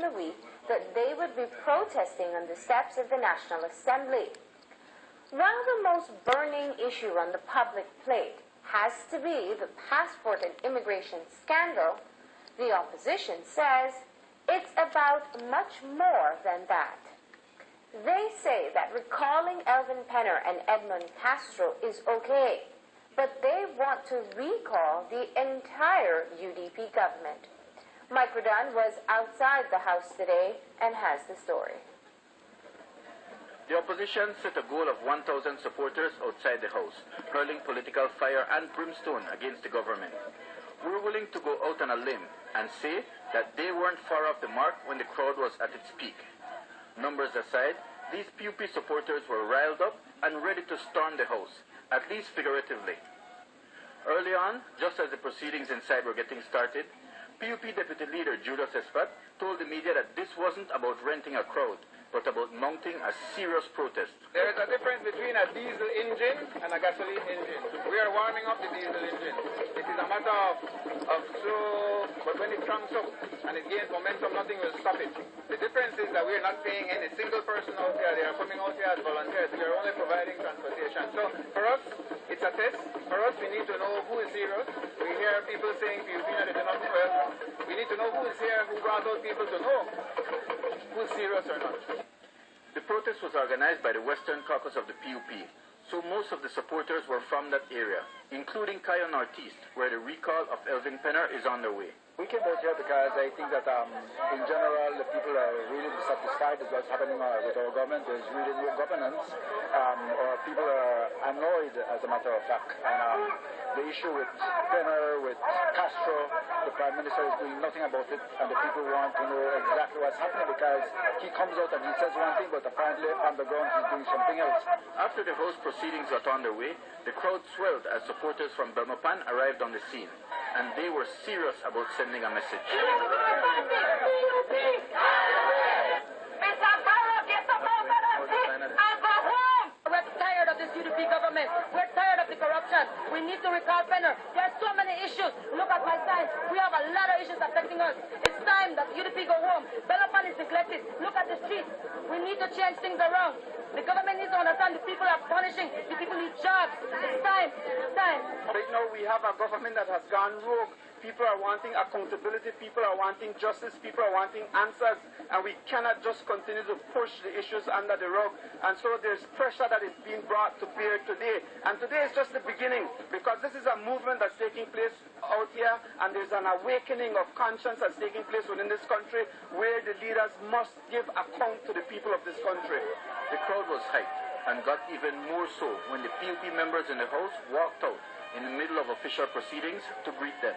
in the week that they would be protesting on the steps of the National Assembly. While the most burning issue on the public plate has to be the passport and immigration scandal, the opposition says it's about much more than that. They say that recalling Elvin Penner and Edmund Castro is okay, but they want to recall the entire UDP government. Mike Rodan was outside the House today and has the story. The opposition set a goal of 1,000 supporters outside the House, hurling political fire and brimstone against the government. We're willing to go out on a limb and say that they weren't far off the mark when the crowd was at its peak. Numbers aside, these PUP supporters were riled up and ready to storm the House, at least figuratively. Early on, just as the proceedings inside were getting started, PUP Deputy Leader Julius Espat told the media that this wasn't about renting a crowd, but about mounting a serious protest. There is a difference between a diesel engine and a gasoline engine. We are warming up the diesel engine. It is a matter of slow, but when it cranks up and it gains momentum, nothing will stop it. The difference is that we are not paying any single person out here. They are coming out here as volunteers. We are only providing transportation. So for us, it's a test. For us, we need to know who is serious. We hear people saying PUP they do not know well. We need to know who is here, who brought out people to know who's serious or not. The protest was organized by the Western Caucus of the PUP, so most of the supporters were from that area, including Cayo Northeast, where the recall of Elvin Penner is on the way. We came out here because I think that in general the people are really dissatisfied with what's happening with our government. There's really no governance, or people are annoyed as a matter of fact. And the issue with Penner, with Castro, the Prime Minister is doing nothing about it, and the people want to know exactly what's happening because he comes out and he says one thing, but apparently on the ground he's doing something else. After the House proceedings got underway, the crowd swelled as supporters from Belmopan arrived on the scene, and they were serious about sending a message. We're tired of this UDP government. We're tired of the corruption. We need to recall Penner. There are so many issues. Look at my sign. We have a lot of issues affecting us. It's time that UDP go home. Belmopan is neglected. Look at the streets. We need to change things around. The government needs to understand the people are punishing. The people need jobs. It's time. It's time. Right now we have a government that has gone rogue. People are wanting accountability. People are wanting justice. People are wanting answers. And we cannot just continue to push the issues under the rug. And so there's pressure that is being brought to bear today. And today is just the beginning, because this is a movement that's taking place out here, and there's an awakening of conscience that's taking place within this country, where the leaders must give account to the people of this country. The crowd was hyped, and got even more so when the PUP members in the House walked out in the middle of official proceedings to greet them.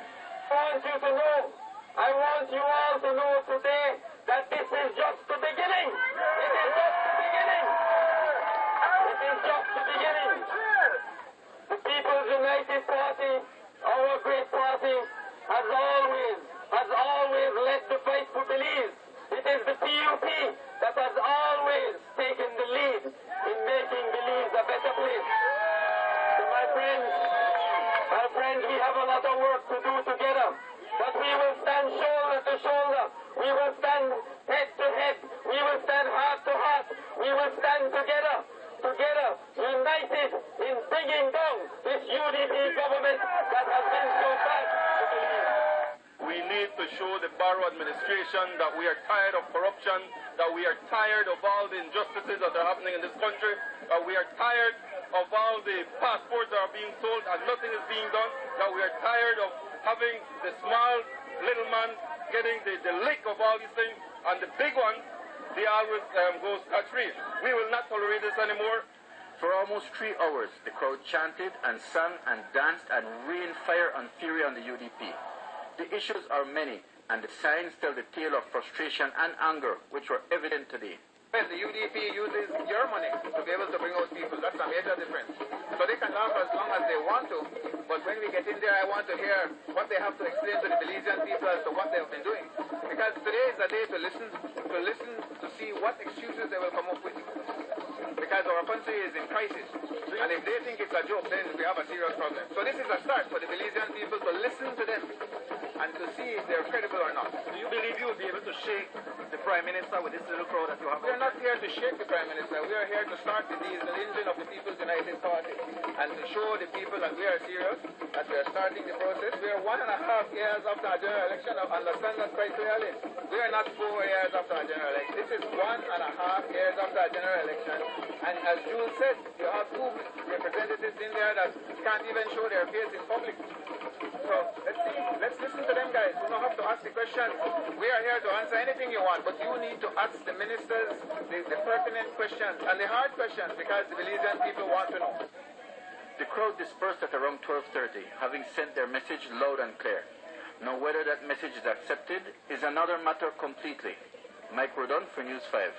I want you all to know today that this is just the beginning. It is just the beginning. It is just the beginning. The People's United Party, our great party, has always led the fight for Belize. It is the PUP that has always taken the lead in making Belize a better place. So my friends, we have a lot of work to do together. But we will stand shoulder to shoulder. We will stand head to head. We will stand heart to heart. We will stand together, united in bringing down this UDP government that has been so bad. We need to show the Barrow administration that we are tired of corruption, that we are tired of all the injustices that are happening in this country, that we are tired of all the passports that are being sold and nothing is being done, that we are tired of having the small little man getting the lick of all these things, and the big ones, they always go scot-free. We will not tolerate this anymore. For almost 3 hours, the crowd chanted and sang and danced and rained fire and fury on the UDP. The issues are many, and the signs tell the tale of frustration and anger, which were evident today. Well, the UDP uses your money to be able to bring out people. That's a major difference. So they can laugh as long as they want to, but when we get in there, I want to hear what they have to explain to the Belizean people as to what they have been doing. Because today is a day to listen, to see what excuses they will come up with. Because our country is in crisis. And if they think it's a joke, then we have a serious problem. So this is a start for the Belizean people to listen to them and to see if they're credible or not. Do you believe you will be able to shake the Prime Minister with this little crowd that you have? We are not here to shake the Prime Minister. We are here to start the diesel engine of the People's United Party and to show the people that we are serious, that we are starting the process. We are 1.5 years after a general election. Understand that quite clearly. We are not 4 years after a general election. This is 1.5 years after a general election. And as Jules said, you have 2 representatives in there that can't even show their face in public. So let's see. Let's listen to them, guys. You don't have to ask the question. We are here to answer anything you want, but you need to ask the ministers the pertinent questions and the hard questions because the Belizean people want to know. The crowd dispersed at around 12:30, having sent their message loud and clear. Now whether that message is accepted is another matter completely. Mike Rodon for News 5.